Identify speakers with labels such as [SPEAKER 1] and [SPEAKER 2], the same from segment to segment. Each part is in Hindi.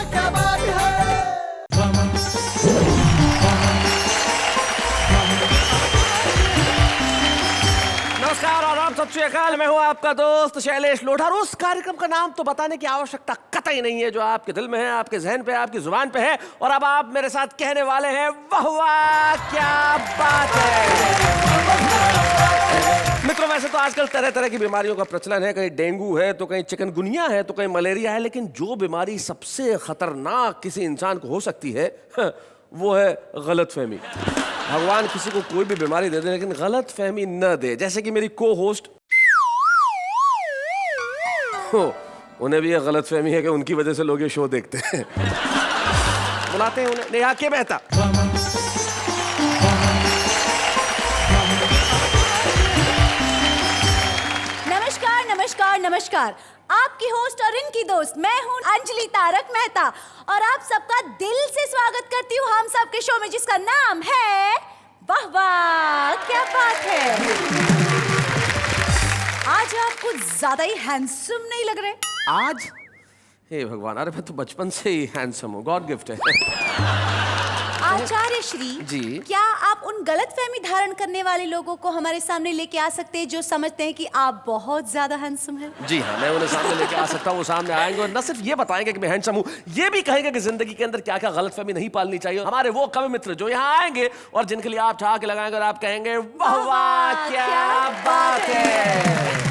[SPEAKER 1] क्या बात है।
[SPEAKER 2] नमस्कार और आप सत श्री अकाल। मैं हूं आपका दोस्त शैलेश लोढ़ा। उस कार्यक्रम का नाम तो बताने की आवश्यकता कतई नहीं है जो आपके दिल में है, आपके जहन पे, आपकी जुबान पे है। और अब आप मेरे साथ कहने वाले हैं वाह वाह क्या बात है। मित्रों, वैसे तो आजकल तरह तरह की बीमारियों का प्रचलन है। कहीं डेंगू है तो कहीं चिकनगुनिया है तो कहीं मलेरिया है, लेकिन जो बीमारी सबसे खतरनाक किसी इंसान को हो सकती है वो है गलतफहमी। भगवान किसी को कोई भी बीमारी दे दे लेकिन गलतफहमी न दे। जैसे कि मेरी को होस्ट, उन्हें भी ये गलतफहमी है कि उनकी वजह से लोग ये शो देखते हैं। बुलाते हैं उन्हें, नेहा के मेहता।
[SPEAKER 3] नमस्कार नमस्कार नमस्कार। आपकी होस्ट और इनकी दोस्त मैं हूं अंजलि तारक मेहता और आप सबका दिल से स्वागत करती हूं हम सबके शो में जिसका नाम है वाह वाह क्या बात है। आज आप कुछ ज्यादा ही हैंडसम नहीं लग रहे।
[SPEAKER 2] आज हे भगवान, अरे मैं तो बचपन से ही हैंडसम हूँ, गॉड गिफ्ट है।
[SPEAKER 3] आचार्य श्री
[SPEAKER 2] जी,
[SPEAKER 3] क्या आप उन गलतफहमी धारण करने वाले लोगों को हमारे सामने लेके आ सकते हैं जो समझते हैं कि आप बहुत ज्यादा हैंडसम हैं?
[SPEAKER 2] जी हाँ, मैं उन्हें सामने लेके आ सकता हूँ। वो सामने आएंगे और न सिर्फ ये बताएंगे कि मैं हैंडसम हूँ, ये भी कहेंगे कि जिंदगी के अंदर क्या क्या गलतफहमी नहीं पालनी चाहिए। हमारे वो कवि मित्र जो यहाँ आएंगे और जिनके लिए आप ठहाके लगाएंगे और आप कहेंगे वाह वाह क्या बात है।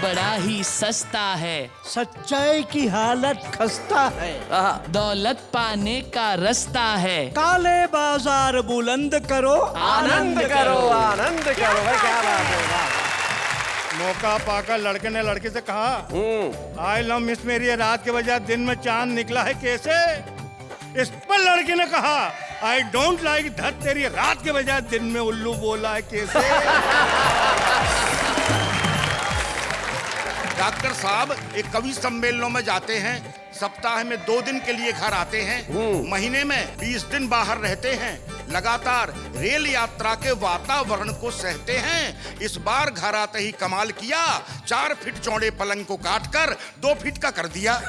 [SPEAKER 4] बड़ा ही सस्ता है,
[SPEAKER 1] सच्चाई की हालत खस्ता है,
[SPEAKER 4] दौलत पाने का रास्ता है।
[SPEAKER 1] काले बाजार बुलंद करो,
[SPEAKER 2] आनंद करो, आनंद करो। भाई क्या बात है।
[SPEAKER 5] मौका पाकर लड़के ने लड़की से कहा, आई लव मिस मेरी रात के बजाय दिन में चांद निकला है कैसे। इस पर लड़की ने कहा, आई डोंट लाइक धत तेरी रात के बजाय दिन में उल्लू बोला है कैसे।
[SPEAKER 6] डॉक्टर साहब एक कवि सम्मेलनों में जाते हैं, सप्ताह में 2 दिन के लिए घर आते हैं, महीने में 20 दिन बाहर रहते हैं, लगातार रेल यात्रा के वातावरण को सहते हैं। इस बार घर आते ही कमाल किया, 4 फीट चौड़े पलंग को काटकर 2 फीट का कर दिया।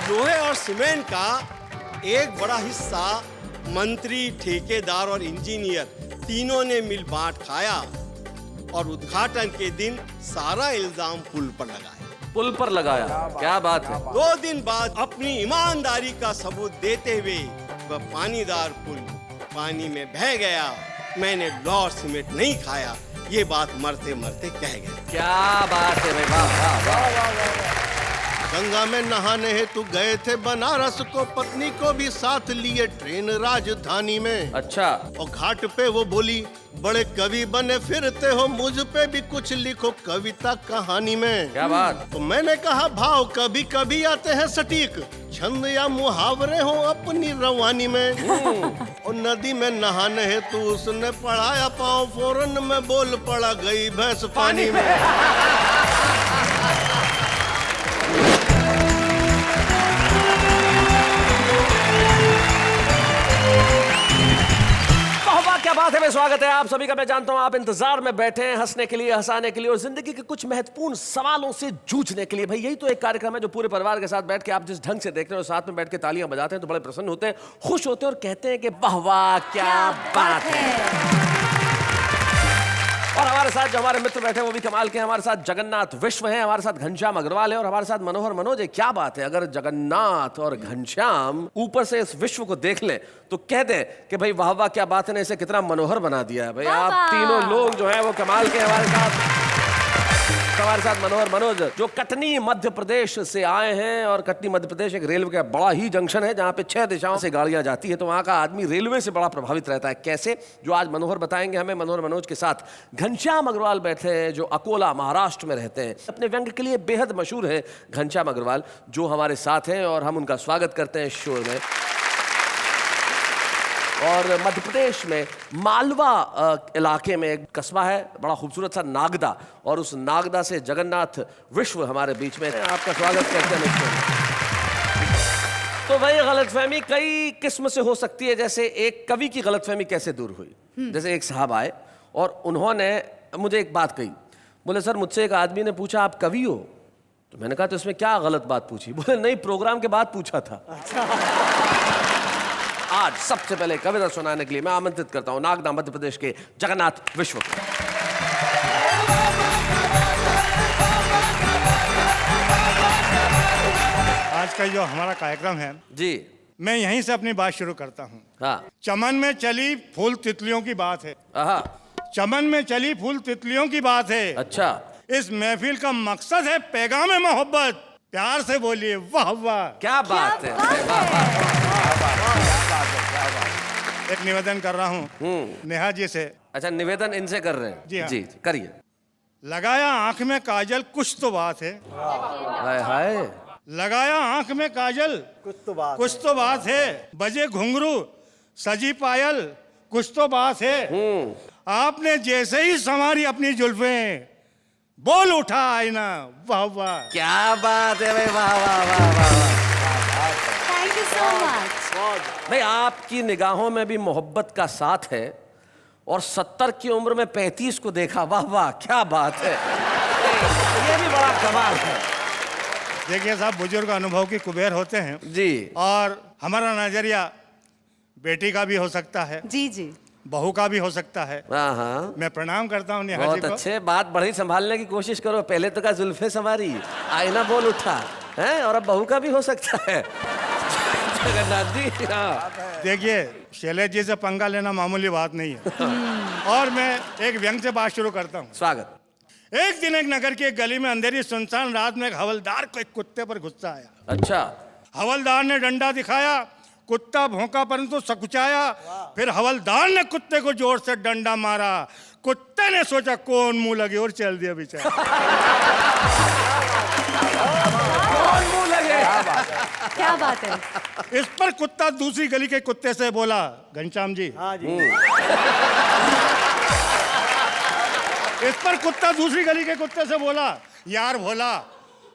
[SPEAKER 7] लोहे और सीमेंट का एक बड़ा हिस्सा मंत्री, ठेकेदार और इंजीनियर तीनों ने मिल बांट खाया और उद्घाटन के दिन सारा इल्जाम पुल पर लगाया।
[SPEAKER 2] पुल पर लगाया, क्या बात है।
[SPEAKER 7] 2 दिन बाद अपनी ईमानदारी का सबूत देते हुए वह पानीदार पुल पानी में बह गया। मैंने लौह सीमेंट नहीं खाया, ये बात मरते मरते कह गए।
[SPEAKER 2] क्या बात है भाई, वाह वाह वाह।
[SPEAKER 7] गंगा में नहाने हेतु गए थे बनारस को, पत्नी को भी साथ लिए ट्रेन राजधानी में।
[SPEAKER 2] अच्छा।
[SPEAKER 7] और घाट पे वो बोली, बड़े कवि बने फिरते हो, मुझ पे भी कुछ लिखो कविता कहानी में।
[SPEAKER 2] क्या बात।
[SPEAKER 7] तो मैंने कहा, भाव कभी कभी आते हैं सटीक, छंद या मुहावरे हो अपनी रवानी में। और नदी में नहाने हेतु उसने पढ़ाया पाँव, फौरन में बोल पड़ा गई भैंस पानी में।
[SPEAKER 2] क्या बात है। मैं स्वागत है आप सभी का। मैं जानता हूं आप इंतजार में बैठे हैं हंसने के लिए, हंसाने के लिए और जिंदगी के कुछ महत्वपूर्ण सवालों से जूझने के लिए। भाई यही तो एक कार्यक्रम है जो पूरे परिवार के साथ बैठ के आप जिस ढंग से देख रहे हो, साथ में बैठ के तालियां बजाते हैं तो बड़े प्रसन्न होते हैं, खुश होते हैं और कहते हैं कि वाह वाह क्या बात है। और हमारे साथ जो हमारे मित्र बैठे हैं वो भी कमाल के हैं। हमारे साथ जगन्नाथ विश्व हैं, हमारे साथ घनश्याम अग्रवाल है और हमारे साथ मनोहर मनोज है। क्या बात है, अगर जगन्नाथ और घनश्याम ऊपर से इस विश्व को देख लें तो कह दें कि भाई वाह वाह क्या बात है ने इसे कितना मनोहर बना दिया है। भाई आप तीनों लोग जो हैं वो कमाल के हमारे साथ मनोहर मनोज जो कटनी मध्य प्रदेश से आए हैं। और कटनी मध्य प्रदेश एक रेलवे का बड़ा ही जंक्शन है जहाँ पे 6 दिशाओं से गाड़ियां जाती है, तो वहाँ का आदमी रेलवे से बड़ा प्रभावित रहता है। कैसे, जो आज मनोहर बताएंगे हमें। मनोहर मनोज के साथ घनश्याम अग्रवाल बैठे हैं जो अकोला महाराष्ट्र में रहते हैं। अपने व्यंग के लिए बेहद मशहूर है घनश्याम अग्रवाल जो हमारे साथ हैं और हम उनका स्वागत करते हैं शो में। और मध्य प्रदेश में मालवा इलाके में एक कस्बा है बड़ा खूबसूरत सा नागदा, और उस नागदा से जगन्नाथ विश्व हमारे बीच में। आपका स्वागत करते हैं। तो भाई गलतफहमी कई किस्म से हो सकती है। जैसे एक कवि की गलतफहमी कैसे दूर हुई? जैसे एक साहब आए और उन्होंने मुझे एक बात कही। बोले सर, मुझसे एक आदमी ने पूछा आप कवि हो? तो मैंने कहा तो इसमें क्या गलत बात पूछी? बोले नहीं, प्रोग्राम के बाद पूछा था। आज सबसे पहले कविता सुनाने के लिए मैं आमंत्रित करता हूं नागदा मध्य प्रदेश के जगन्नाथ विश्व को।
[SPEAKER 5] आज का जो हमारा कार्यक्रम है
[SPEAKER 2] जी,
[SPEAKER 5] मैं यहीं से अपनी बात शुरू करता हूँ।
[SPEAKER 2] हाँ,
[SPEAKER 5] चमन में चली फूल तितलियों की बात है।
[SPEAKER 2] आहा,
[SPEAKER 5] चमन में चली फूल तितलियों की बात है।
[SPEAKER 2] अच्छा,
[SPEAKER 5] इस महफिल का मकसद है पैगाम मोहब्बत। प्यार से बोलिए वाह वाह।
[SPEAKER 2] क्या बात है।
[SPEAKER 5] एक निवेदन कर रहा हूँ नेहा जी से।
[SPEAKER 2] अच्छा, निवेदन इनसे कर रहे हैं?
[SPEAKER 5] जी हाँ।
[SPEAKER 2] जी, करिए।
[SPEAKER 5] लगाया आंख में काजल कुछ तो बात है।
[SPEAKER 2] हाय हाय,
[SPEAKER 5] लगाया आंख में काजल कुछ तो बात है। बजे घुंघरू सजी पायल कुछ तो बात है। आपने जैसे ही संवारी अपनी जुल्फें बोल उठा आईना वाह वाह।
[SPEAKER 2] क्या बात है भाई, वाह वाह वाह वाह।
[SPEAKER 3] Thank you so much.
[SPEAKER 2] भाई आपकी निगाहों में भी मोहब्बत का साथ है और 70 की उम्र में 35 को देखा, वाह वाह क्या बात है। ये भी बड़ा कमाल है।
[SPEAKER 5] देखिए साहब, बुजुर्ग अनुभव की कुबेर होते हैं
[SPEAKER 2] जी,
[SPEAKER 5] और हमारा नजरिया बेटी का भी हो सकता है,
[SPEAKER 3] जी जी,
[SPEAKER 5] बहू का भी हो सकता है।
[SPEAKER 2] हाँ हाँ,
[SPEAKER 5] मैं प्रणाम करता हूँ नेहा जी
[SPEAKER 2] बहुत
[SPEAKER 5] को।
[SPEAKER 2] अच्छे। बात बढ़ी संभालने की कोशिश करो। पहले तो का जुल्फे संवारी, आईना बोल उठा है, और अब बहू का भी हो सकता है। जगन्नाथ जी, हाँ।
[SPEAKER 5] देखिए, शैलेश जी से पंगा लेना मामूली बात नहीं है। और मैं एक व्यंग से बात शुरू करता हूँ।
[SPEAKER 2] स्वागत।
[SPEAKER 5] एक दिन एक नगर की एक गली में अंधेरी सुनसान रात में एक हवलदार को एक कुत्ते पर गुस्सा आया।
[SPEAKER 2] अच्छा,
[SPEAKER 5] हवलदार ने डंडा दिखाया, कुत्ता भौंका परंतु सकुचाया। फिर हवलदार ने कुत्ते को जोर से डंडा मारा। कुत्ते ने सोचा कौन मुंह लगे और चल दिया बेचारा।
[SPEAKER 2] कौन मुंह लगे।
[SPEAKER 3] क्या बात है।
[SPEAKER 5] इस पर कुत्ता दूसरी गली के कुत्ते से बोला, घनश्याम जी। हाँ जी। इस पर कुत्ता दूसरी गली के कुत्ते से बोला, यार भोला,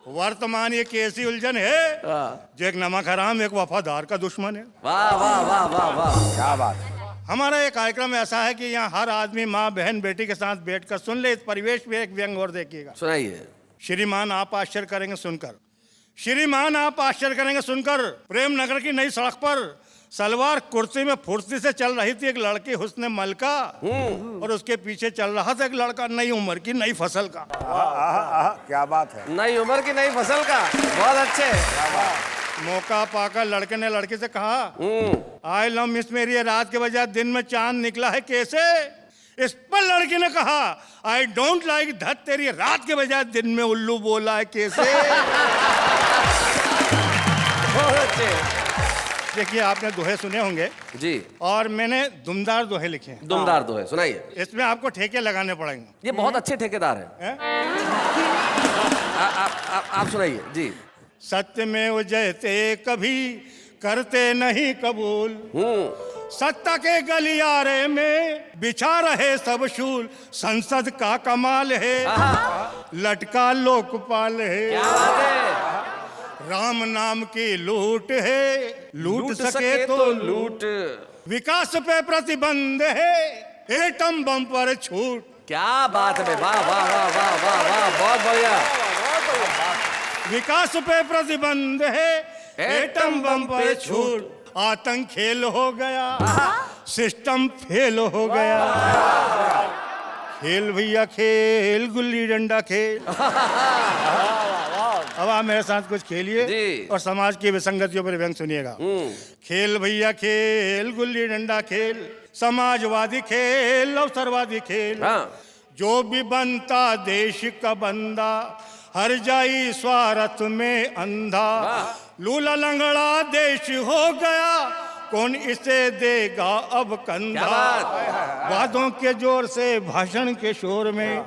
[SPEAKER 5] वर्तमान ये कैसी उलझन है जो एक नमक हराम एक वफादार का दुश्मन है।
[SPEAKER 2] वाह वाह वाह वाह वाह, क्या बात।
[SPEAKER 5] हमारा ये कार्यक्रम ऐसा है कि यहाँ हर आदमी माँ बहन बेटी के साथ बैठकर सुन ले। इस परिवेश में एक व्यंग और देखिएगा।
[SPEAKER 2] सुनाइए।
[SPEAKER 5] श्रीमान आप आश्चर्य करेंगे सुनकर। श्रीमान आप आश्चर्य करेंगे सुनकर, प्रेम नगर की नई सड़क पर सलवार कुर्सी में फुर्ती से चल रही थी एक लड़की हुस्ने मलका, और उसके पीछे चल रहा था एक लड़का नई उम्र की नई फसल का।
[SPEAKER 6] क्या बात है।
[SPEAKER 2] नई उम्र की नई फसल का, बहुत अच्छे।
[SPEAKER 5] मौका पाकर लड़के ने लड़की से कहा, आई लव मिस मेरी, ये रात के बजाय दिन में चांद निकला है कैसे? इस पर लड़की ने कहा, आई डोंट लाइक धत तेरी, रात के बजाय दिन में उल्लू बोला है कैसे?
[SPEAKER 2] बहुत अच्छे।
[SPEAKER 5] देखिए, आपने दोहे सुने होंगे
[SPEAKER 2] जी,
[SPEAKER 5] और मैंने दुमदार दोहे लिखे हैं।
[SPEAKER 2] दुमदार दोहे सुनाइए।
[SPEAKER 5] इसमें आपको ठेके लगाने पड़ेंगे।
[SPEAKER 2] ये बहुत अच्छे ठेकेदार हैं। आप सुनाइए जी।
[SPEAKER 5] सत्य में उजयते कभी करते नहीं कबूल, सत्ता के गलियारे में बिछा रहे सब शूल, संसद का कमाल है लटका लोकपाल है,
[SPEAKER 2] क्या बात है।
[SPEAKER 5] राम नाम की लूट है, लूट सके तो लूट, विकास पे प्रतिबंध है, एटम बम पर छूट।
[SPEAKER 2] क्या बात है, वाह वाह वाह वाह वाह वाह, बहुत बढ़िया।
[SPEAKER 5] विकास पे प्रतिबंध है, एटम बम पर छूट, आतंक खेल हो गया, सिस्टम फेल हो गया, खेल भैया खेल, गुल्ली डंडा खेल। अब आप मेरे साथ कुछ खेलिए और समाज की विसंगतियों पर व्यंग सुनिएगा। खेल भैया खेल, गुल्ली डंडा खेल, समाजवादी खेल, अवसरवादी खेल, जो भी बनता देश का बंदा हर जाई स्वार्थ में अंधा, लूला लंगड़ा देश हो गया, कौन इसे देगा अब कंधा। वादों के जोर से भाषण के शोर में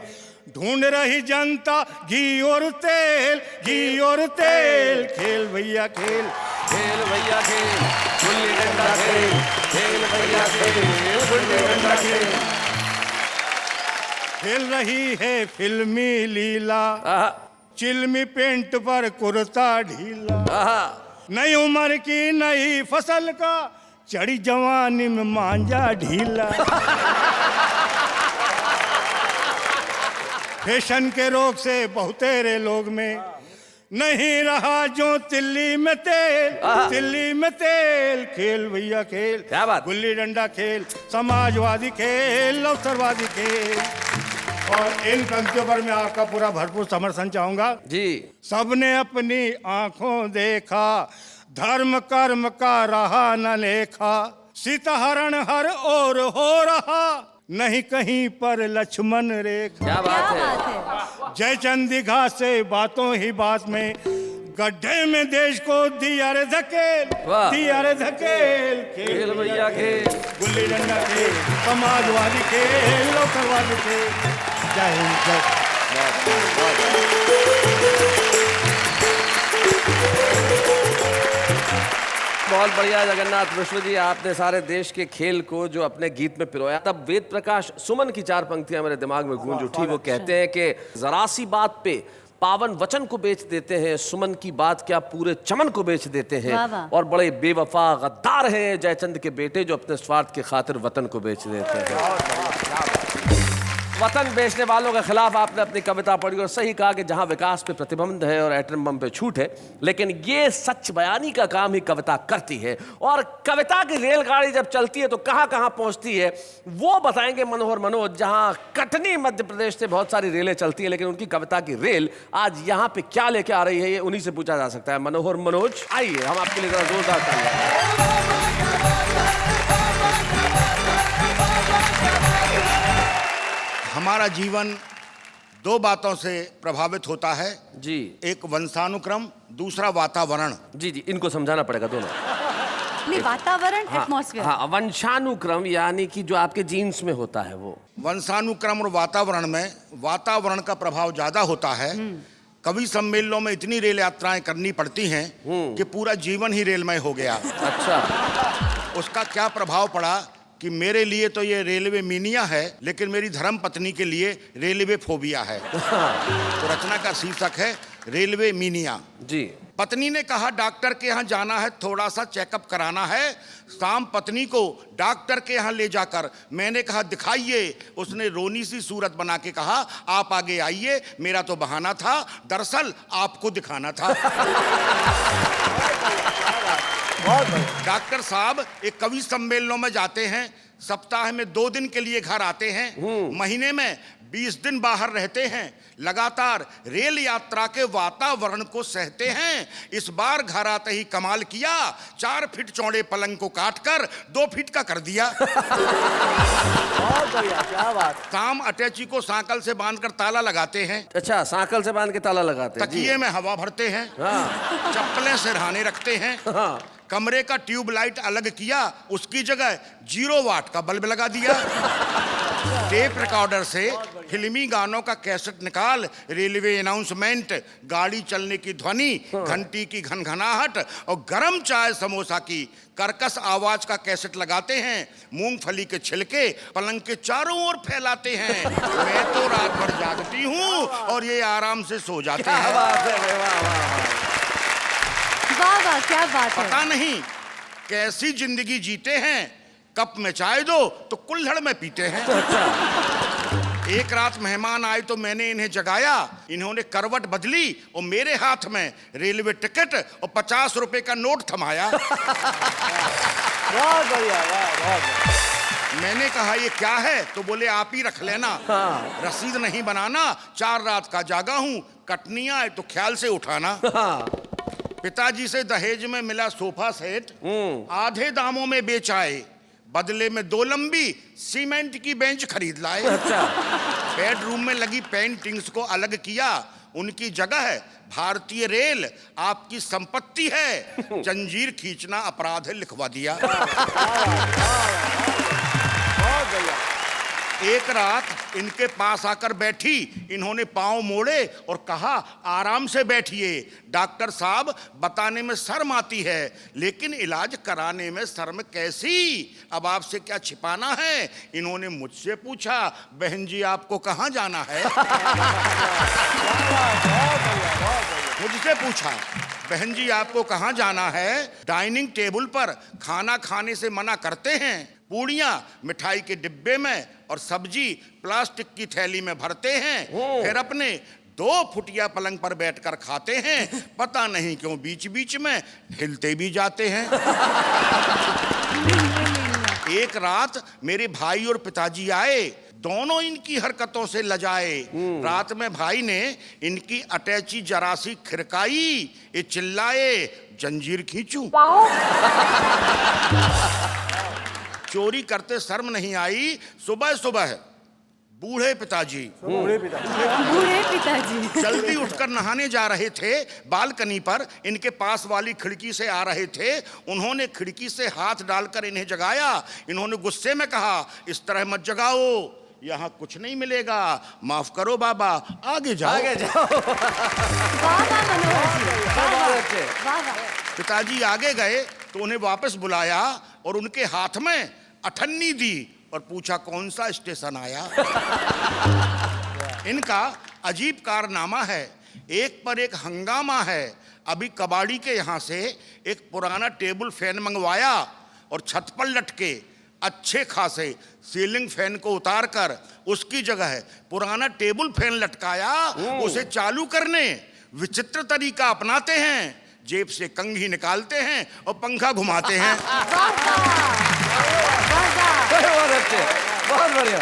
[SPEAKER 5] ढूंढ रही जनता घी और तेल, घी और तेल, खेल भैया खेल,
[SPEAKER 2] खेल भैया खेल, गुल्ली डंडा खेल, खेल भैया खेल, गुल्ली डंडा खेल।
[SPEAKER 5] खेल रही है फिल्मी लीला, चिल्मी पेंट पर कुर्ता ढीला, नई उम्र की नई फसल का चढ़ी जवानी में मांझा ढीला। फैशन के रोग से बहुतेरे लोग में नहीं रहा जो तिल्ली में तेल खेल भैया खेल।
[SPEAKER 2] क्या बात?
[SPEAKER 5] गुल्ली डंडा खेल, समाजवादी खेल, अवसरवादी खेल। और इन पंक्तियों पर मैं आपका पूरा भरपूर समर्थन चाहूंगा
[SPEAKER 2] जी।
[SPEAKER 5] सबने अपनी आंखों देखा, धर्म कर्म का रहा न लेखा, सीताहरण हर ओर हो रहा, नहीं कहीं पर लक्ष्मण रेखा।
[SPEAKER 2] क्या
[SPEAKER 3] क्या
[SPEAKER 2] बात है?
[SPEAKER 3] बात है?
[SPEAKER 5] जयचंद दीघा से बातों ही बात में गड्ढे में देश को दिया रे धकेल,
[SPEAKER 2] वाह।
[SPEAKER 5] दिया रे धकेल,
[SPEAKER 2] खेल भैया खेल।
[SPEAKER 5] गुल्ली डंडा खेल, समाजवादी खेल, लोकवादी खेल। जय हिंद जय।
[SPEAKER 2] बहुत बढ़िया जगन्नाथ मिश्र जी, आपने सारे देश के खेल को जो अपने गीत में पिरोया। तब वेद प्रकाश सुमन की 4 पंक्तियां मेरे दिमाग में गूंज उठी। वो कहते हैं कि जरा सी बात पे पावन वचन को बेच देते हैं, सुमन की बात क्या पूरे चमन को बेच देते हैं।
[SPEAKER 3] वाह वाह।
[SPEAKER 2] और बड़े बेवफा गद्दार हैं जयचंद के बेटे जो अपने स्वार्थ के खातिर वतन को बेच देते हैं। वतन बेचने वालों के खिलाफ आपने अपनी कविता पढ़ी और सही कहा कि जहां विकास पे प्रतिबंध है और एटम बम पे छूट है, लेकिन ये सच बयानी का काम ही कविता करती है। और कविता की रेलगाड़ी जब चलती है तो कहां कहां पहुंचती है वो बताएंगे मनोहर मनोज। जहां कटनी मध्य प्रदेश से बहुत सारी रेलें चलती हैं, लेकिन उनकी कविता की रेल आज यहां पे क्या लेके आ रही है ये उन्हीं से पूछा जा सकता है। मनोहर मनोज, आइए हम आपके लिए जरा जोरदार तालियां।
[SPEAKER 6] हमारा जीवन 2 बातों से प्रभावित होता है
[SPEAKER 2] जी
[SPEAKER 6] एक वंशानुक्रम, दूसरा वातावरण।
[SPEAKER 2] जी जी, इनको समझाना पड़ेगा दोनों।
[SPEAKER 3] नहीं, वातावरण, एटमॉस्फेयर।
[SPEAKER 2] हाँ, वंशानुक्रम यानी कि जो आपके जीन्स में होता है वो।
[SPEAKER 6] वंशानुक्रम और वातावरण में वातावरण का प्रभाव ज्यादा होता है। कवि सम्मेलनों में इतनी रेल यात्राएं करनी पड़ती हैं कि पूरा जीवन ही रेलमय हो गया।
[SPEAKER 2] अच्छा।
[SPEAKER 6] उसका क्या प्रभाव पड़ा कि मेरे लिए तो ये रेलवे मीनिया है, लेकिन मेरी धर्म पत्नी के लिए रेलवे फोबिया है। तो रचना का शीर्षक है रेलवे मीनिया।
[SPEAKER 2] जी।
[SPEAKER 6] पत्नी ने कहा डॉक्टर के यहाँ जाना है, थोड़ा सा चेकअप कराना है। शाम पत्नी को डॉक्टर के यहाँ ले जाकर मैंने कहा दिखाइए। उसने रोनी सी सूरत बना के कहा आप आगे आइए, मेरा तो बहाना था, दरअसल आपको दिखाना था। डॉक्टर साहब एक कवि सम्मेलनों में जाते हैं, सप्ताह में 2 दिन के लिए घर आते हैं, महीने में 20 दिन बाहर रहते हैं, लगातार रेल यात्रा के वातावरण को सहते हैं। इस बार घर आते ही कमाल किया, 4 फीट चौड़े पलंग को काटकर 2 फीट का कर दिया।
[SPEAKER 2] बहुत बढ़िया, क्या बात।
[SPEAKER 6] शाम अटैची को सांकल से बांधकर ताला लगाते हैं,
[SPEAKER 2] अच्छा, सांकल से बांध के ताला लगाते हैं।
[SPEAKER 6] तकिए में हवा भरते हैं, चप्पलें सिरहाने रखते हैं, कमरे का ट्यूबलाइट अलग किया, उसकी जगह 0 वाट का बल्ब लगा दिया। टेप रिकॉर्डर से फिल्मी गानों का कैसेट निकाल, रेलवे अनाउंसमेंट, गाड़ी चलने की ध्वनि, घंटी की घनघनाहट और गरम चाय समोसा की कर्कश आवाज का कैसेट लगाते हैं। मूंगफली के छिलके पलंग के चारों ओर फैलाते हैं। मैं तो रात भर जागती हूँ और ये आराम से सो जाते हैं।
[SPEAKER 3] वाह वाह, क्या बात है।
[SPEAKER 6] पता नहीं कैसी जिंदगी जीते हैं, कप में चाय दो तो कुल्हड़ में पीते हैं। एक रात मेहमान आए तो मैंने इन्हें जगाया, इन्होंने करवट बदली और मेरे हाथ में रेलवे टिकट और 50 रुपए का नोट थमाया।
[SPEAKER 2] बहुत बढ़िया, बहुत।
[SPEAKER 6] मैंने कहा ये क्या है, तो बोले आप ही रख लेना, रसीद नहीं बनाना, 4 रात का जागा हूँ, कटनी आए तो ख्याल से उठाना। पिताजी से दहेज में मिला सोफा सेट, आधे दामों में बेच आए, बदले में 2 लंबी सीमेंट की बेंच खरीद लाए। अच्छा। बेडरूम में लगी पेंटिंग्स को अलग किया, उनकी जगह भारतीय रेल आपकी संपत्ति है, जंजीर खींचना अपराध है लिखवा दिया। एक रात इनके पास आकर बैठी, इन्होंने पांव मोड़े और कहा आराम से बैठिए, डॉक्टर साहब बताने में शर्म आती है लेकिन इलाज कराने में शर्म कैसी, अब आपसे क्या छिपाना है। इन्होंने मुझसे पूछा बहन जी आपको कहाँ जाना है। मुझसे पूछा बहन जी आपको कहाँ जाना है? डाइनिंग टेबल पर खाना खाने से मना करते हैं। पूड़ियाँ मिठाई के डिब्बे में और सब्जी प्लास्टिक की थैली में भरते हैं, फिर अपने 2 फुटिया पलंग पर बैठकर खाते हैं। पता नहीं क्यों बीच बीच में हिलते भी जाते हैं। एक रात मेरे भाई और पिताजी आए, दोनों इनकी हरकतों से लजाए। रात में भाई ने इनकी अटैची जरा सी खिरकाई, ये चिल्लाए जंजीर खींचूं। चोरी करते शर्म नहीं आई। सुबह सुबह बूढ़े पिताजी जल्दी उठकर नहाने जा रहे थे। बालकनी पर इनके पास वाली खिड़की से आ रहे थे। उन्होंने खिड़की से हाथ डालकर इन्हें जगाया। इन्होंने गुस्से में कहा, इस तरह मत जगाओ, यहाँ कुछ नहीं मिलेगा, माफ करो बाबा, आगे जाओ।
[SPEAKER 2] आगे जाओ।
[SPEAKER 6] पिताजी आगे गए तो उन्हें वापस बुलाया और उनके हाथ में अठन्नी दी और पूछा कौन सा स्टेशन आया। इनका अजीब कारनामा है, एक पर एक हंगामा है। अभी कबाड़ी के यहाँ से एक पुराना टेबल फैन मंगवाया और छत पर लटके अच्छे खासे सीलिंग फैन को उतारकर उसकी जगह पुराना टेबल फैन लटकाया। उसे चालू करने विचित्र तरीका अपनाते हैं, जेब से कंघी निकालते हैं और पंखा घुमाते हैं।
[SPEAKER 2] बहुत बढ़िया।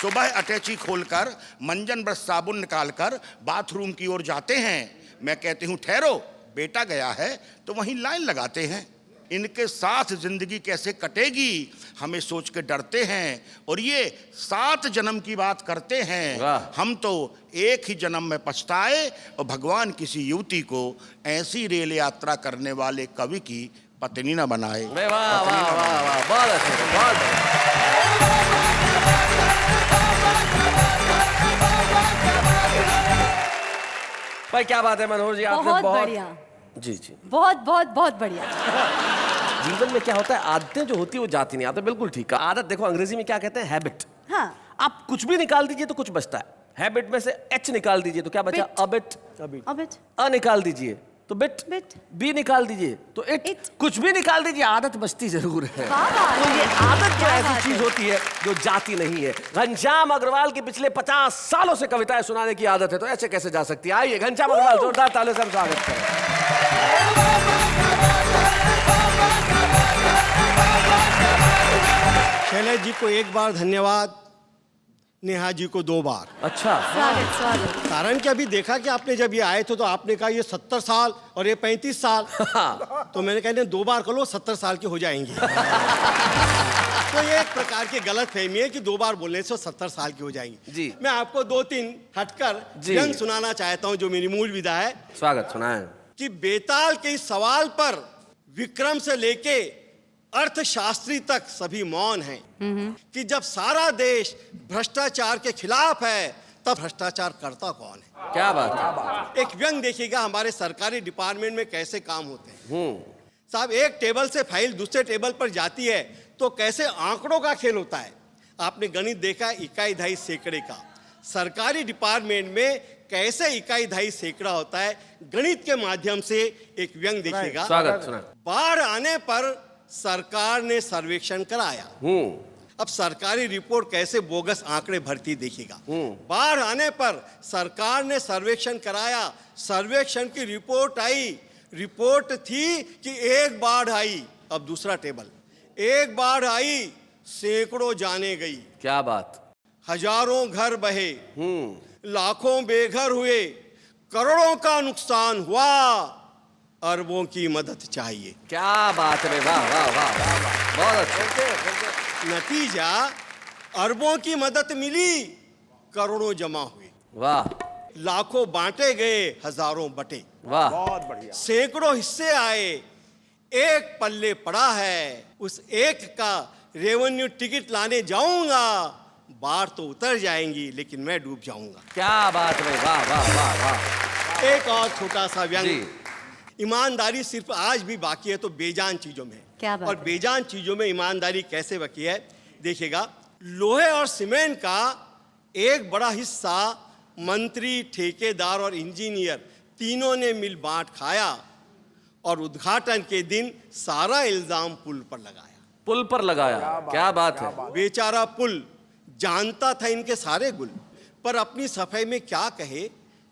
[SPEAKER 6] सुबह अटैची खोलकर मंजन ब्रश साबुन निकालकर बाथरूम की ओर जाते हैं। मैं कहती हूँ ठहरो, बेटा गया है, तो वहीं लाइन लगाते हैं। इनके साथ जिंदगी कैसे कटेगी हमें सोच के डरते हैं और ये 7 जन्म की बात करते हैं। हम तो एक ही जन्म में पछताए और भगवान किसी युवती को ऐसी रेल यात्रा करने वाले कवि की पत्नी न बनाए।
[SPEAKER 2] वाह वाह वाह वाह, बहुत अच्छे, बहुत भाई क्या बात है मनोहर जी, आपने
[SPEAKER 3] बहुत बढ़िया।
[SPEAKER 2] जी जी,
[SPEAKER 3] बहुत बहुत बहुत बढ़िया।
[SPEAKER 2] जीवन में क्या होता है, आदतें जो होती है वो जाती नहीं। आपने बिल्कुल ठीक कहा। आदत देखो अंग्रेजी में क्या कहते हैं, हैबिट।
[SPEAKER 3] हाँ।
[SPEAKER 2] आप कुछ भी निकाल दीजिए तो कुछ बचता है। हैबिट में से एच निकाल दीजिए तो क्या बचा, अबिट।
[SPEAKER 3] अबिट।
[SPEAKER 2] अ निकाल दीजिए तो बिट।
[SPEAKER 3] बिट।
[SPEAKER 2] बी निकाल दीजिए तो इट। कुछ भी निकाल दीजिए, आदत बचती जरूर है। तो ये आदत क्या ऐसी चीज होती है जो जाती नहीं है। घनश्याम अग्रवाल की पिछले 50 सालों से कविताएं सुनाने की आदत है, तो ऐसे कैसे जा सकती है। आइए घनश्याम अग्रवाल, जोरदार तालियों से स्वागत करें।
[SPEAKER 7] शैलेश जी को 1 बार धन्यवाद, नेहा जी को 2 बार।
[SPEAKER 2] अच्छा,
[SPEAKER 3] स्वागत स्वागत।
[SPEAKER 7] कारण कि अभी देखा कि आपने जब ये आए थे तो आपने कहा ये 70 साल और ये 35 साल। तो मैंने कहा 2 बार कर लो, 70 साल की हो जाएंगी। तो ये एक प्रकार की गलत फहमी है कि 2 बार बोलने से 70 साल की हो जाएंगी।
[SPEAKER 2] जी।
[SPEAKER 7] मैं आपको 2-3 हटकर व्यंग सुनाना चाहता हूँ जो मेरी मूल विधा है।
[SPEAKER 2] स्वागत, सुनाएं।
[SPEAKER 7] कि बेताल के इस सवाल पर विक्रम से लेके अर्थशास्त्री तक सभी मौन हैं कि जब सारा देश भ्रष्टाचार के खिलाफ है तब भ्रष्टाचार करता कौन है।
[SPEAKER 2] क्या बात है।
[SPEAKER 7] एक व्यंग देखिएगा हमारे सरकारी डिपार्टमेंट में कैसे काम होते हैं। साहब, एक टेबल से फाइल दूसरे टेबल पर जाती है तो कैसे आंकड़ों का खेल होता है। आपने गणित देखा, इकाई दहाई सैकड़े का। सरकारी डिपार्टमेंट में कैसे इकाई दहाई सैकड़ा होता है, गणित के माध्यम से एक व्यंग देखिएगा।
[SPEAKER 2] स्वागत, सुना।
[SPEAKER 7] बाढ़ आने पर सरकार ने सर्वेक्षण कराया। अब सरकारी रिपोर्ट कैसे बोगस आंकड़े भरती देखिएगा। बाढ़ आने पर सरकार ने सर्वेक्षण कराया, सर्वेक्षण की रिपोर्ट आई। रिपोर्ट थी कि 1 बाढ़ आई। अब दूसरा टेबल, 1 बाढ़ आई, सैकड़ों जाने गई।
[SPEAKER 2] क्या बात।
[SPEAKER 7] हजारों घर बहे, लाखों बेघर हुए, करोड़ों का नुकसान हुआ, अरबों की मदद चाहिए।
[SPEAKER 2] क्या बात है, वाह वाह वाह वाह, बहुत अच्छा।
[SPEAKER 7] नतीजा, अरबों की मदद मिली, करोड़ों जमा हुए।
[SPEAKER 2] वाह।
[SPEAKER 7] लाखों बांटे गए, हजारों बटे।
[SPEAKER 2] वाह,
[SPEAKER 6] बहुत बढ़िया।
[SPEAKER 7] सैकड़ों हिस्से आए, एक पल्ले पड़ा है, उस एक का रेवेन्यू टिकट लाने जाऊंगा, बाढ़ तो उतर जाएंगी लेकिन मैं डूब जाऊंगा।
[SPEAKER 2] क्या बात है, वाह वाह वाह वाह।
[SPEAKER 7] एक और छोटा सा व्यंग। ईमानदारी सिर्फ आज भी बाकी है तो बेजान चीजों में।
[SPEAKER 3] क्या बात
[SPEAKER 7] और
[SPEAKER 3] है?
[SPEAKER 7] बेजान चीजों में ईमानदारी कैसे बाकी है देखिएगा। लोहे और सीमेंट का एक बड़ा हिस्सा मंत्री, ठेकेदार और इंजीनियर तीनों ने मिल बांट खाया। और उद्घाटन के दिन सारा इल्जाम पुल पर लगाया।
[SPEAKER 2] पुल पर लगाया, क्या बात है।
[SPEAKER 7] बेचारा पुल जानता था इनके सारे गुल, पर अपनी सफाई में क्या कहे,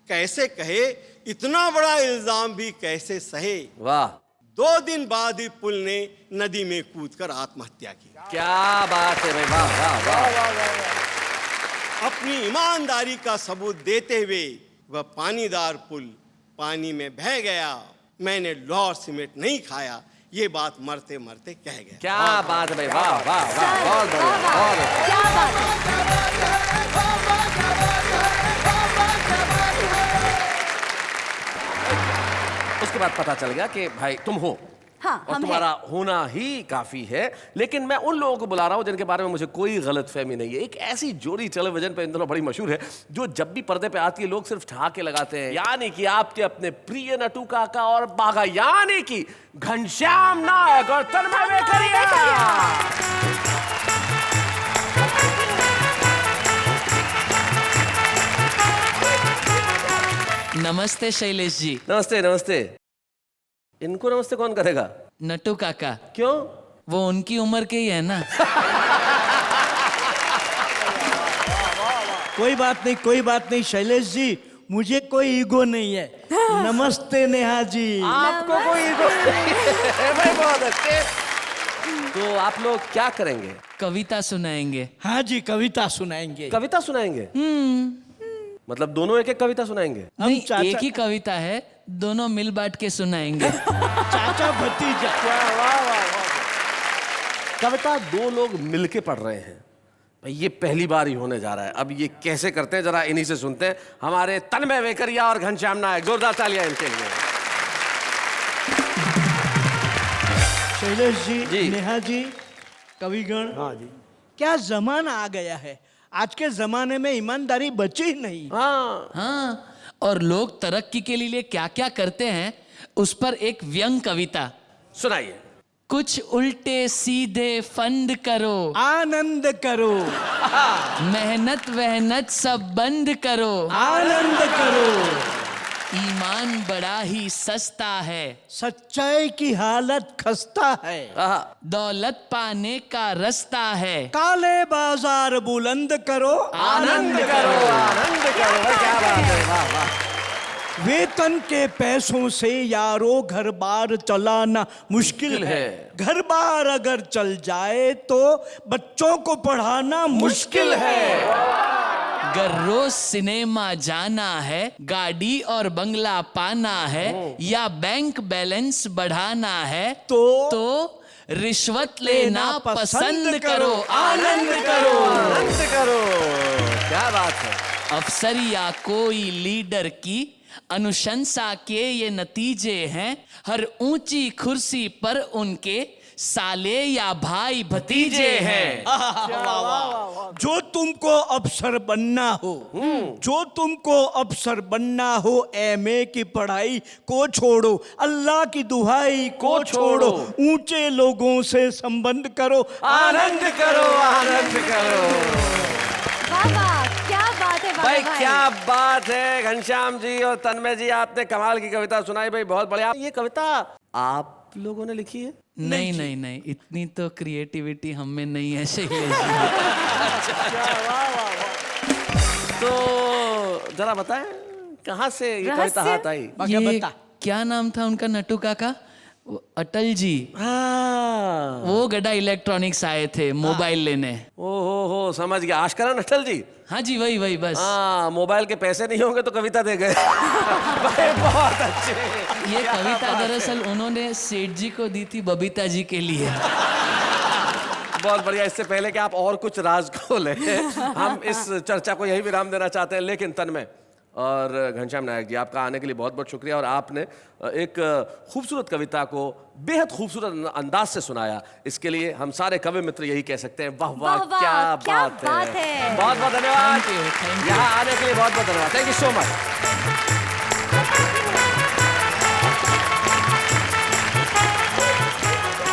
[SPEAKER 7] कैसे कहे, इतना बड़ा इल्जाम भी कैसे सहे।
[SPEAKER 2] वाह,
[SPEAKER 7] 2 दिन बाद ही पुल ने नदी में कूदकर आत्महत्या की।
[SPEAKER 2] क्या बात है भाई, वाह वाह वाह।
[SPEAKER 7] अपनी ईमानदारी का सबूत देते हुए वह पानीदार पुल पानी में बह गया। मैंने लौह सीमेंट नहीं खाया, ये बात मरते मरते कह गया।
[SPEAKER 2] क्या बात है भाई, वाह वाह वाह, बहुत बढ़िया, बहुत बढ़िया।
[SPEAKER 3] क्या बात है।
[SPEAKER 2] उसके बाद पता चल गया कि भाई तुम हो,
[SPEAKER 3] हाँ,
[SPEAKER 2] और
[SPEAKER 3] हम
[SPEAKER 2] तुम्हारा होना ही काफी है। लेकिन मैं उन लोगों को बुला रहा हूं जिनके बारे में मुझे कोई गलतफहमी नहीं है। एक ऐसी जोड़ी टेलीविजन पे इन दिनों बड़ी मशहूर है, जो जब भी पर्दे पे आती है लोग सिर्फ ठहाके लगाते हैं, यानी कि आपके अपने प्रिय नटू काका और बाघा, यानी कि घनश्याम नायक और तन्मय वेकरिया।
[SPEAKER 4] नमस्ते शैलेश जी।
[SPEAKER 2] नमस्ते नमस्ते। इनको नमस्ते कौन करेगा?
[SPEAKER 4] नटू काका,
[SPEAKER 2] क्यों?
[SPEAKER 4] वो उनकी उम्र के ही है ना।
[SPEAKER 1] कोई बात नहीं, कोई बात नहीं शैलेश जी, मुझे कोई ईगो नहीं है। नमस्ते नेहा जी।
[SPEAKER 2] आपको कोई ईगो नहीं है भाई, बहुत अच्छे। तो आप लोग क्या करेंगे?
[SPEAKER 4] कविता सुनाएंगे।
[SPEAKER 1] हाँ जी, कविता सुनाएंगे।
[SPEAKER 2] कविता सुनाएंगे? मतलब दोनों एक एक कविता सुनाएंगे?
[SPEAKER 4] नहीं,
[SPEAKER 1] चाचा-
[SPEAKER 4] एक ही कविता है, दोनों मिल बांट के सुनाएंगे।
[SPEAKER 1] चाचा भतीजा।
[SPEAKER 2] कविता 2 लोग मिलके पढ़ रहे हैं भाई, ये पहली बार ही होने जा रहा है। अब ये कैसे करते हैं जरा इन्हीं से सुनते हैं। हमारे तन्मय वेकरिया और घनश्याम नायक, जोरदार तालियां इनके लिए।
[SPEAKER 1] शैलेश जी,
[SPEAKER 2] जी।
[SPEAKER 1] नेहा जी, कविगण। हाँ जी। क्या जमाना आ गया है, आज के जमाने में ईमानदारी बची ही नहीं।
[SPEAKER 2] हाँ,
[SPEAKER 4] हाँ, और लोग तरक्की के लिए क्या क्या करते हैं, उस पर एक व्यंग कविता।
[SPEAKER 2] सुनाइए।
[SPEAKER 4] कुछ उल्टे सीधे फंड करो,
[SPEAKER 1] आनंद करो,
[SPEAKER 4] मेहनत वहनत सब बंद करो,
[SPEAKER 1] आनंद करो।
[SPEAKER 4] ईमान बड़ा ही सस्ता है,
[SPEAKER 1] सच्चाई की हालत खस्ता है,
[SPEAKER 2] आहा,
[SPEAKER 4] दौलत पाने का रास्ता है।
[SPEAKER 1] काले बाजार बुलंद करो,
[SPEAKER 2] आनंद करो, आनंद करो। भाई क्या बात है, वाह वाह।
[SPEAKER 1] वेतन के पैसों से यारो घर बार चलाना मुश्किल है। घर बार अगर चल जाए तो बच्चों को पढ़ाना मुश्किल है।
[SPEAKER 4] अगर रोज सिनेमा जाना है, गाड़ी और बंगला पाना है, या बैंक बैलेंस बढ़ाना है, तो रिश्वत लेना पसंद करो, आनंद करो।
[SPEAKER 2] आनंद करो, क्या बात है।
[SPEAKER 4] अफसर या कोई लीडर की अनुशंसा के ये नतीजे हैं, हर ऊंची कुर्सी पर उनके साले या भाई भतीजे हैं।
[SPEAKER 1] जो तुमको अफसर बनना हो, जो तुमको अफसर बनना हो, एमए की पढ़ाई को छोड़ो, अल्लाह की दुहाई को छोड़ो, ऊंचे लोगों से संबंध करो,
[SPEAKER 2] आनंद करो, आनंद करो।
[SPEAKER 3] वाह वाह, क्या बात है
[SPEAKER 2] भाई क्या बात है घनश्याम जी और तन्मय जी, आपने कमाल की कविता सुनाई भाई, बहुत बढ़िया। ये कविता आप लोगों ने लिखी है?
[SPEAKER 4] नहीं नहीं नहीं, इतनी तो क्रिएटिविटी हम में नहीं है शैलेश जी।
[SPEAKER 2] तो जरा बताएं कहाँ से ये कविता हाथ आई?
[SPEAKER 4] ये क्या नाम था उनका नटू काका? वो अटल जी।
[SPEAKER 2] हाँ,
[SPEAKER 4] वो गड्ढा इलेक्ट्रॉनिक्स आए थे मोबाइल लेने।
[SPEAKER 2] हो समझ गया, आशकरन अटल जी।
[SPEAKER 4] हाँ जी, वही बस।
[SPEAKER 2] हाँ, मोबाइल के पैसे नहीं होंगे तो कविता दे गए। भाई बहुत अच्छे।
[SPEAKER 4] ये कविता दरअसल उन्होंने सेठ जी को दी थी बबीता जी के लिए।
[SPEAKER 2] बहुत बढ़िया। इससे पहले कि आप और कुछ राज खोलें, हम इस चर्चा को यही विराम देना चाहते हैं। लेकिन तन्मय और घनश्याम नायक जी, आपका आने के लिए बहुत बहुत शुक्रिया, और आपने एक खूबसूरत कविता को बेहद खूबसूरत अंदाज से सुनाया। इसके लिए हम सारे कवि मित्र यही कह सकते हैं, वाह वाह, क्या बात है। बहुत बहुत धन्यवाद।
[SPEAKER 4] Thank you.
[SPEAKER 2] यहाँ आने के लिए बहुत बहुत धन्यवाद। Thank you so much.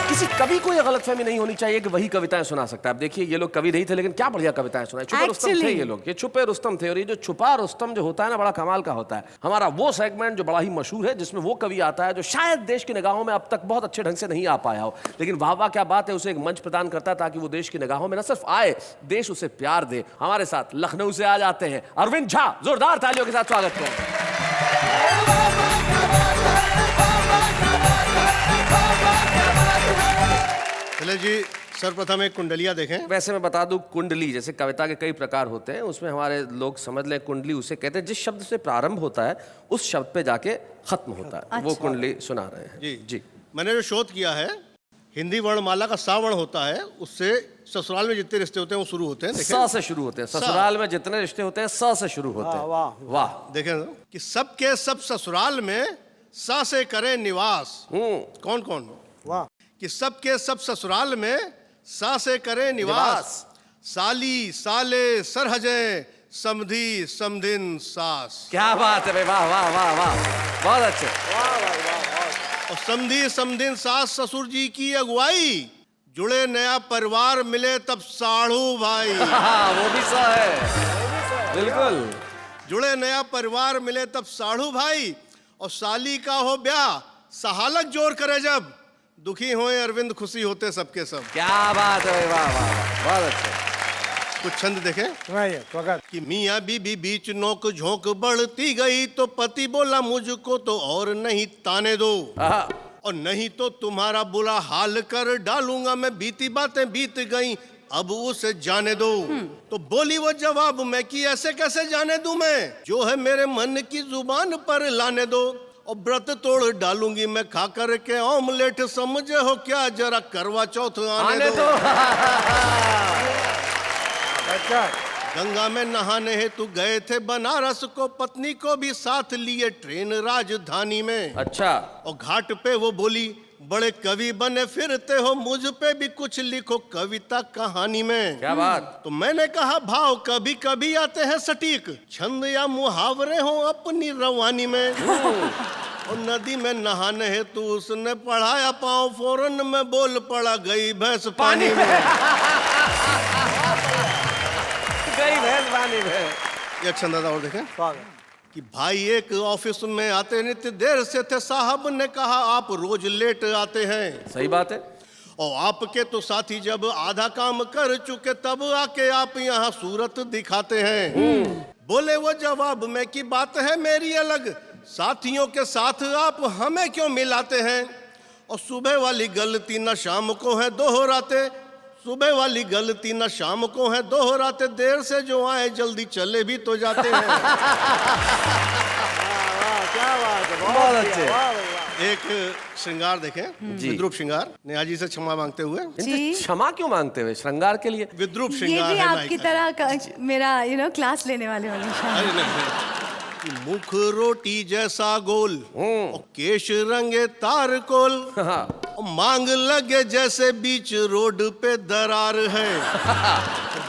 [SPEAKER 2] किसी कभी कोई गलतफहमी नहीं होनी चाहिए कि वही कविताएं सुना सकता है। अब देखिए ये लोग कवि नहीं थे लेकिन क्या बढ़िया कविताएं सुनाए। छुपे रुस्तम थे ये लोग, ये छुपे रुस्तम थे। और ये जो छुपा रुस्तम जो होता है ना, बड़ा कमाल का होता है। हमारा वो सेगमेंट जो बड़ा ही मशहूर है, जिसमें वो कवि आता है जो शायद देश की निगाहों में अब तक बहुत अच्छे ढंग से नहीं आ पाया हो, लेकिन वाह वाह क्या बात है, उसे एक मंच प्रदान करता है ताकि वो देश की निगाहों में न सिर्फ आए, देश उसे प्यार दे। हमारे साथ लखनऊ से आ जाते हैं अरविंद झा। जोरदार तालियों के साथ स्वागत करें।
[SPEAKER 7] चले जी, सर्वप्रथम एक कुंडलिया देखें।
[SPEAKER 2] वैसे मैं बता दूं, कुंडली जैसे कविता के कई प्रकार होते हैं, उसमें हमारे लोग समझ लें कुंडली उसे कहते हैं जिस शब्द से प्रारंभ होता है उस शब्द पे जाके खत्म होता है। वो कुंडली सुना रहे हैं।
[SPEAKER 7] जी
[SPEAKER 2] जी।
[SPEAKER 7] मैंने जो शोध किया है, हिंदी वर्णमाला का सावर्ण होता है, उससे ससुराल में जितने रिश्ते होते हैं वो शुरू होते हैं।
[SPEAKER 2] स से शुरू होते हैं। ससुराल में जितने रिश्ते होते हैं स से शुरू होते हैं। वाह।
[SPEAKER 7] देखें कि सबके सब ससुराल में सा से करे निवास। कौन कौन? वाह। कि सबके सब ससुराल में सा से करे निवास। साली साले सरहजे समधी समधिन सास।
[SPEAKER 2] क्या बात है भाई, वाह वाह वाह वाह, बहुत अच्छे।
[SPEAKER 7] और समधी समधिन सास ससुर जी की अगुवाई, जुड़े नया परिवार मिले तब साढ़ू भाई।
[SPEAKER 2] वो भी सा है, बिल्कुल।
[SPEAKER 7] जुड़े नया परिवार मिले तब साढ़ू भाई, और साली का हो ब्याह सहालक जोर करे जब, दुखी होए अरविंद खुशी होते सबके सब।
[SPEAKER 2] क्या बात है भाई, वाह वाह, बहुत अच्छे।
[SPEAKER 7] कुछ छंद देखें कि मियाँ बीबी बीच नोक झोंक बढ़ती गई, तो पति बोला मुझको तो और नहीं ताने दो, और नहीं तो तुम्हारा बुरा हाल कर डालूंगा मैं, बीती बातें बीत गई अब उसे जाने दो। तो बोली वो जवाब में कि ऐसे कैसे जाने दूं मैं, जो है मेरे मन की जुबान पर लाने दो, और व्रत तोड़ डालूंगी मैं खा कर के ऑमलेट, समझे हो क्या जरा करवा चौथ आने दो। गंगा में नहाने हेतु गए थे बनारस को, पत्नी को भी साथ लिए ट्रेन राजधानी में।
[SPEAKER 2] अच्छा।
[SPEAKER 7] और घाट पे वो बोली बड़े कवि बने फिरते हो, मुझ पे भी कुछ लिखो कविता कहानी में।
[SPEAKER 2] क्या बात।
[SPEAKER 7] तो मैंने कहा भाव कभी कभी आते हैं सटीक, छंद या मुहावरे हो अपनी रवानी में। और नदी में नहाने हेतु उसने पढ़ाया पाँव, फौरन में बोल पड़ा गई भैंस पानी में।
[SPEAKER 2] गई भैंस पानी में।
[SPEAKER 7] ये छंद और देखें कि भाई एक ऑफिस में आते नित्य देर से थे, साहब ने कहा आप रोज लेट आते हैं।
[SPEAKER 2] सही बात है।
[SPEAKER 7] और आपके तो साथी जब आधा काम कर चुके तब आके आप यहाँ सूरत दिखाते हैं। बोले वो जवाब में कि बात है मेरी अलग, साथियों के साथ आप हमें क्यों मिलाते हैं, और सुबह वाली गलती न शाम को है दोहराते, सुबह वाली गलती न शाम को है दोहराते, देर से जो आए जल्दी चले भी तो जाते हैं।
[SPEAKER 2] क्या बात है, बहुत अच्छे।
[SPEAKER 7] एक श्रृंगार देखें, विद्रूप श्रृंगार, नेहा जी से क्षमा मांगते हुए।
[SPEAKER 3] जी।
[SPEAKER 2] क्षमा क्यों मांगते हुए? श्रृंगार के लिए
[SPEAKER 7] विद्रूप
[SPEAKER 3] ये
[SPEAKER 7] श्रृंगार
[SPEAKER 3] भी
[SPEAKER 7] है
[SPEAKER 3] आपकी तरह का मेरा क्लास लेने वाले वाली शायद।
[SPEAKER 7] अरे नहीं, कि मुख रोटी जैसा गोल, और केश रंगे तार कोल, और मांग लगे जैसे बीच रोड पे दरार है।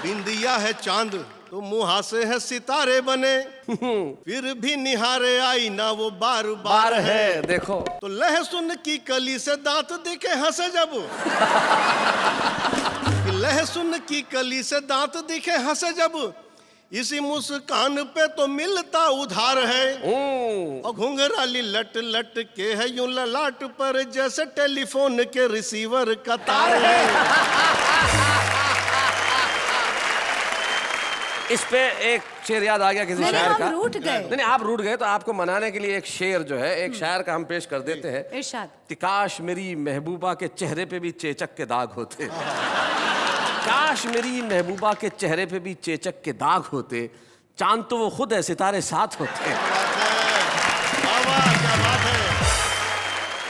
[SPEAKER 7] बिंदिया है चांद तो मुहासे है सितारे बने, फिर भी निहारे आई ना वो बार बार है।
[SPEAKER 2] देखो
[SPEAKER 7] तो लहसुन की कली से दांत दिखे हंसे जब, लहसुन की कली से दांत दिखे हंसे जब, इसी मुस्कान पे तो मिलता उधार है। और घुंघराली लट लट के है यूं ललाट पर, जैसे टेलीफोन के रिसीवर का तार है।
[SPEAKER 2] इस पे एक शेर याद आ गया किसी शायर का।
[SPEAKER 3] हम रूठ गए।
[SPEAKER 2] नहीं आप रूठ गए तो आपको मनाने के लिए एक शेर जो है एक शायर का हम पेश कर देते हैं।
[SPEAKER 3] इरशाद।
[SPEAKER 2] कि काश मेरी महबूबा के चेहरे पे भी चेचक के दाग होते, काश मेरी महबूबा के चेहरे पे भी चेचक के दाग होते, चांद तो वो खुद है सितारे साथ होते।
[SPEAKER 7] क्या बात है।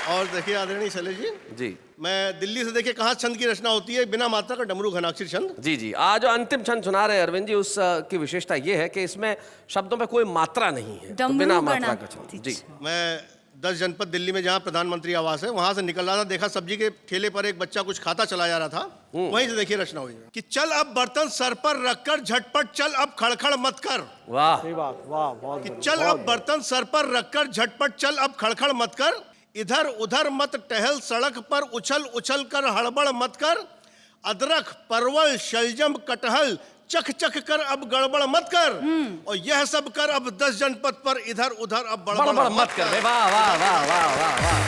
[SPEAKER 7] और देखिए आदरणीय शैलेश जी, मैं दिल्ली से देखिए कहाँ छंद की रचना होती है, बिना मात्रा का डमरू घनाक्षरी छंद।
[SPEAKER 2] जी जी, आज जो अंतिम छंद सुना रहे हैं अरविंद जी, उस की विशेषता ये है कि इसमें शब्दों में कोई मात्रा नहीं है, तो बिना मात्रा का छंद। जी।
[SPEAKER 7] मैं 10 जनपद दिल्ली में जहाँ प्रधानमंत्री आवास है वहां से निकल रहा था, देखा सब्जी के ठेले पर एक बच्चा कुछ खाता चला जा रहा था, वहीं से देखिए रचना हुई कि चल अब बर्तन सर पर रखकर झटपट चल अब खड़खड़ मत कर।
[SPEAKER 2] वाह
[SPEAKER 7] कि चल अब बर्तन सर पर रखकर झटपट चल अब खड़खड़ मत कर, इधर उधर मत टहल, सड़क पर उछल उछल कर हड़बड़ मत कर, अदरक परवल शलजम कटहल चख चख कर अब गड़बड़ मत कर, और यह सब कर अब 10 जनपद पर इधर उधर अब
[SPEAKER 2] बड़बड़ मत कर। वाह वाह वाह वाह वाह वाह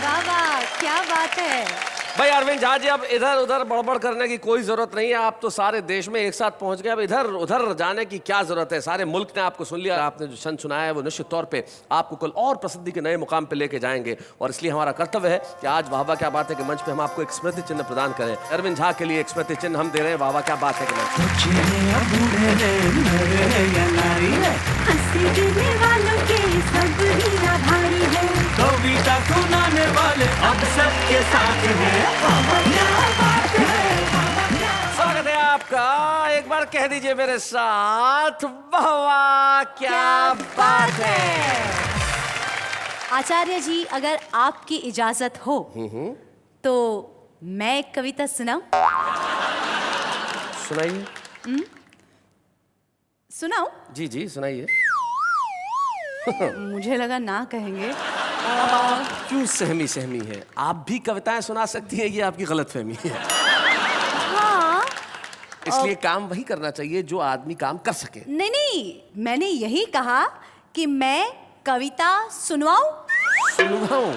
[SPEAKER 3] वाह वाह, क्या बात है।
[SPEAKER 2] भाई अरविंद झा जी, अब इधर उधर बड़बड़ करने की कोई जरूरत नहीं है। आप तो सारे देश में एक साथ पहुंच गए, अब इधर उधर जाने की क्या जरूरत है। सारे मुल्क ने आपको सुन लिया। आपने जो छंद सुनाया है वो निश्चित तौर पे आपको कल और प्रसिद्धि के नए मुकाम पे लेके जाएंगे, और इसलिए हमारा कर्तव्य है कि आज वाह वाह क्या बात है के मंच पे हम आपको एक स्मृति चिन्ह प्रदान करें। अरविंद झा के लिए एक स्मृति चिन्ह हम दे रहे हैं वाह वाह क्या बात है के मंच पे।
[SPEAKER 1] कविता सुनाने वाले अब सबके साथ हैं।
[SPEAKER 2] स्वागत है आपका, एक बार कह दीजिए मेरे साथ, वाह वाह क्या बात है।
[SPEAKER 3] आचार्य जी, अगर आपकी इजाजत हो तो मैं एक कविता सुनाऊं?
[SPEAKER 2] सुनाइए।
[SPEAKER 3] सुनाऊं?
[SPEAKER 2] जी जी सुनाइए।
[SPEAKER 3] मुझे लगा ना कहेंगे।
[SPEAKER 2] क्यों सहमी सहमी है? आप भी कविताएं सुना सकती हैं, ये आपकी गलतफहमी है।
[SPEAKER 3] हाँ,
[SPEAKER 2] इसलिए काम वही करना चाहिए जो आदमी काम कर सके।
[SPEAKER 3] नहीं नहीं, मैंने यही कहा कि मैं कविता सुनवाऊं।
[SPEAKER 2] सुनवाऊं?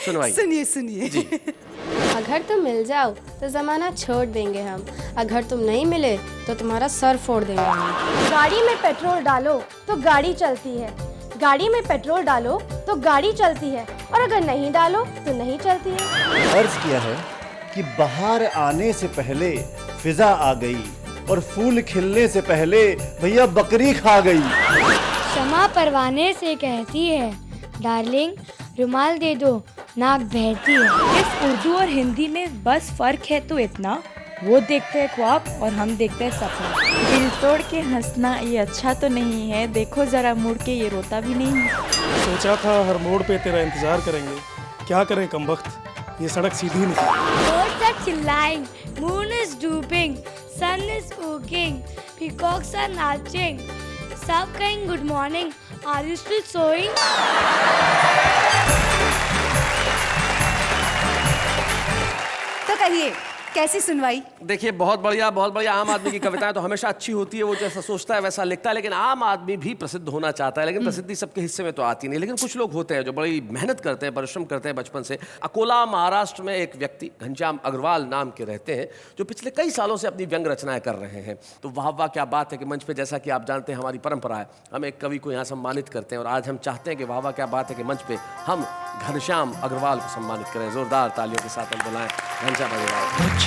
[SPEAKER 2] सुनवाइए।
[SPEAKER 3] सुनिए सुनिए
[SPEAKER 2] जी।
[SPEAKER 8] अगर तुम मिल जाओ तो जमाना छोड़ देंगे हम, अगर तुम नहीं मिले तो तुम्हारा सर फोड़ देंगे हम। गाड़ी में पेट्रोल डालो तो गाड़ी चलती है, गाड़ी में पेट्रोल डालो तो गाड़ी चलती है, और अगर नहीं डालो तो नहीं चलती है।
[SPEAKER 9] अर्ज किया है कि बाहर आने से पहले फिजा आ गई, और फूल खिलने से पहले भैया बकरी खा गई।
[SPEAKER 10] शमा परवाने से कहती है, डार्लिंग रुमाल दे दो, नाक बहती है।
[SPEAKER 11] इस उर्दू और हिंदी में बस फर्क है तो इतना, वो देखते हैं ख्वाब और हम देखते हैं सपना। दिल तोड़ के हंसना ये अच्छा तो नहीं है, देखो जरा मुड़ के ये रोता भी नहीं है।
[SPEAKER 12] सोचा था हर मोड़ पे तेरा इंतजार करेंगे, क्या करें कमबख्त, ये सड़क सीधी नहीं।
[SPEAKER 10] Birds are chilling, moon is drooping, sun is walking, peacocks are marching, सब कहें good morning, are you still sowing?
[SPEAKER 3] तो कहिए कैसी सुनवाई?
[SPEAKER 2] देखिए बहुत बढ़िया। आम आदमी की कविताएं तो हमेशा अच्छी होती है, वो जैसा सोचता है वैसा लिखता है, लेकिन आम आदमी भी प्रसिद्ध होना चाहता है, लेकिन प्रसिद्धि सबके हिस्से में तो आती नहीं। लेकिन कुछ लोग होते हैं जो बड़ी मेहनत करते हैं, परिश्रम करते हैं बचपन से। अकोला महाराष्ट्र में एक व्यक्ति घनश्याम अग्रवाल नाम के रहते हैं, जो पिछले कई सालों से अपनी व्यंग रचनाएं कर रहे हैं। तो वाह वाह क्या बात है कि मंच पे, जैसा कि आप जानते हैं हमारी परंपरा है, हम एक कवि को यहाँ सम्मानित करते हैं, और आज हम चाहते हैं कि वाह वाह क्या बात है कि मंच पे हम घनश्याम अग्रवाल को सम्मानित करें। जोरदार तालियों के साथ हम बुलाएं घनश्याम अग्रवाल।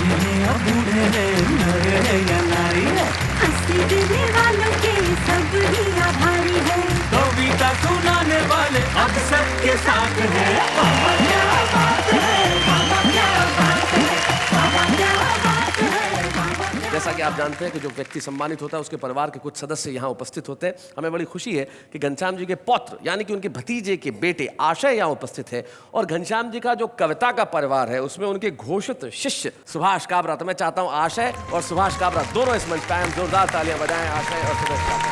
[SPEAKER 1] कविता सुनाने वाले अब सबके साथ हैं।
[SPEAKER 2] जैसा कि आप जानते हैं कि जो व्यक्ति सम्मानित होता है उसके परिवार के कुछ सदस्य यहाँ उपस्थित होते हैं। हमें बड़ी खुशी है कि घनश्याम जी के पौत्र यानी कि उनके भतीजे के बेटे आशय यहाँ उपस्थित है, और घनश्याम जी का जो कविता का परिवार है उसमें उनके घोषित शिष्य सुभाष काबरा। तो मैं चाहता हूँ आशय और सुभाष काबरा दोनों इस मंच पर आए, जोरदार तालियां बजाएं आशय और सुभाष काबरा।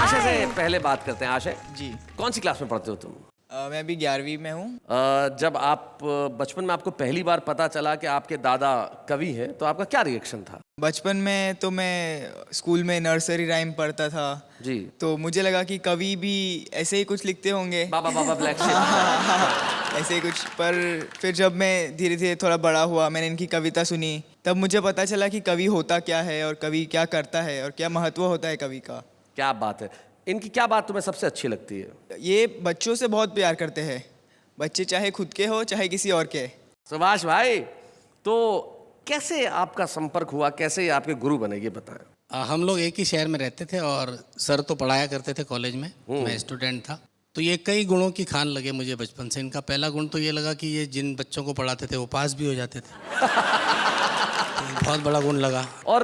[SPEAKER 2] आशय से पहले बात करते हैं। आशय
[SPEAKER 13] जी,
[SPEAKER 2] कौन सी क्लास में पढ़ते हो तुम?
[SPEAKER 13] मैं अभी 11वीं में हूँ।
[SPEAKER 2] जब आप बचपन में आपको पहली बार पता चला कि आपके दादा कवि हैं, तो आपका क्या रिएक्शन था?
[SPEAKER 13] बचपन में तो मैं स्कूल में नर्सरी राइम पढ़ता था
[SPEAKER 2] जी,
[SPEAKER 13] तो मुझे लगा कि कवि भी ऐसे ही कुछ लिखते होंगे,
[SPEAKER 2] बाबा बाबा ब्लैक
[SPEAKER 13] ऐसे ही कुछ। पर फिर जब मैं धीरे धीरे थोड़ा बड़ा हुआ, मैंने इनकी कविता सुनी, तब मुझे पता चला कि कवि होता क्या है और कवि क्या करता है और क्या महत्व होता है कवि का।
[SPEAKER 2] क्या बात है। इनकी क्या बात तुम्हें सबसे अच्छी लगती है?
[SPEAKER 13] ये बच्चों से बहुत प्यार करते हैं, बच्चे चाहे खुद के हो चाहे किसी और के।
[SPEAKER 2] सुभाष भाई, तो कैसे आपका संपर्क हुआ, कैसे आपके गुरु बने, ये बताएं।
[SPEAKER 14] हम लोग एक ही शहर में रहते थे और सर तो पढ़ाया करते थे कॉलेज में, मैं स्टूडेंट था। तो ये कई गुणों की खान लगे मुझे बचपन से। इनका पहला गुण तो ये लगा कि ये जिन बच्चों को पढ़ाते थे वो पास भी हो जाते थे। बहुत बड़ा गुण लगा।
[SPEAKER 2] और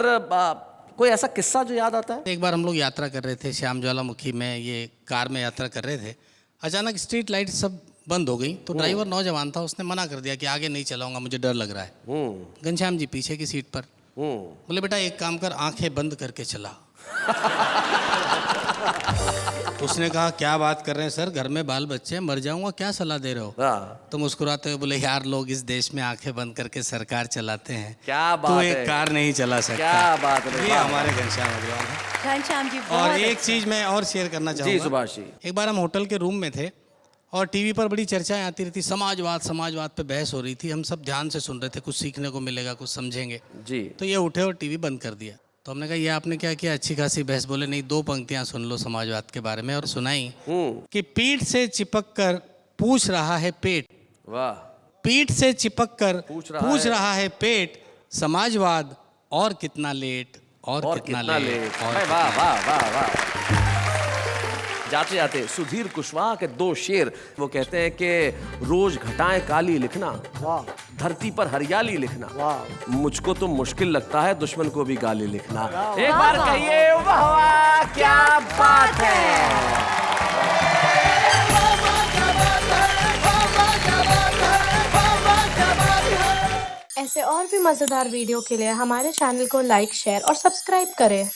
[SPEAKER 2] कोई ऐसा किस्सा जो याद आता है?
[SPEAKER 14] एक बार हम लोग यात्रा कर रहे थे श्याम ज्वालामुखी में, ये कार में यात्रा कर रहे थे, अचानक स्ट्रीट लाइट सब बंद हो गई। तो ड्राइवर नौजवान था, उसने मना कर दिया कि आगे नहीं चलाऊंगा, मुझे डर लग रहा है। घनश्याम जी पीछे की सीट पर बोले, बेटा एक काम कर, आंखें बंद करके चला। उसने कहा क्या बात कर रहे हैं सर, घर में बाल बच्चे हैं, मर जाऊंगा, क्या सलाह दे रहे हो? तो मुस्कुराते हुए बोले यार लोग इस देश में आंखें बंद करके सरकार चलाते हैं,
[SPEAKER 2] क्या बात
[SPEAKER 14] तू
[SPEAKER 2] है,
[SPEAKER 14] एक कार नहीं चला सकता।
[SPEAKER 2] क्या बात है,
[SPEAKER 14] ये हमारे घनश्याम अग्रवाल है।
[SPEAKER 3] घनश्याम जी
[SPEAKER 14] और
[SPEAKER 3] बहुत
[SPEAKER 14] एक चीज मैं और शेयर करना चाहूंगा।
[SPEAKER 2] सुभाष जी।
[SPEAKER 14] एक बार हम होटल के रूम में थे और टीवी पर बड़ी चर्चाएं आती रहती, समाजवाद पे बहस हो रही थी। हम सब ध्यान से सुन रहे थे, कुछ सीखने को मिलेगा, कुछ समझेंगे
[SPEAKER 2] जी।
[SPEAKER 14] तो ये उठे और टीवी बंद कर दिया। तो हमने कहा ये आपने क्या किया, अच्छी खासी बहस। बोले नहीं, 2 पंक्तियां सुन लो समाजवाद के बारे में, और सुनाई कि पीठ से चिपक कर पूछ रहा है पेट,
[SPEAKER 2] वाह,
[SPEAKER 14] पीठ से चिपक कर
[SPEAKER 2] पूछ
[SPEAKER 14] रहा है पेट, समाजवाद और कितना लेट, और कितना लेट, और
[SPEAKER 2] वाह वाह वाह वाह। जाते जाते सुधीर कुशवाहा के 2 शेर, वो कहते हैं कि रोज घटाएं काली लिखना, धरती पर हरियाली लिखना, मुझको तो मुश्किल लगता है दुश्मन को भी गाली लिखना। एक बार कहिए वाह वाह, क्या बात है।
[SPEAKER 8] ऐसे और भी मज़ेदार वीडियो के लिए हमारे चैनल को लाइक, शेयर और सब्सक्राइब करें।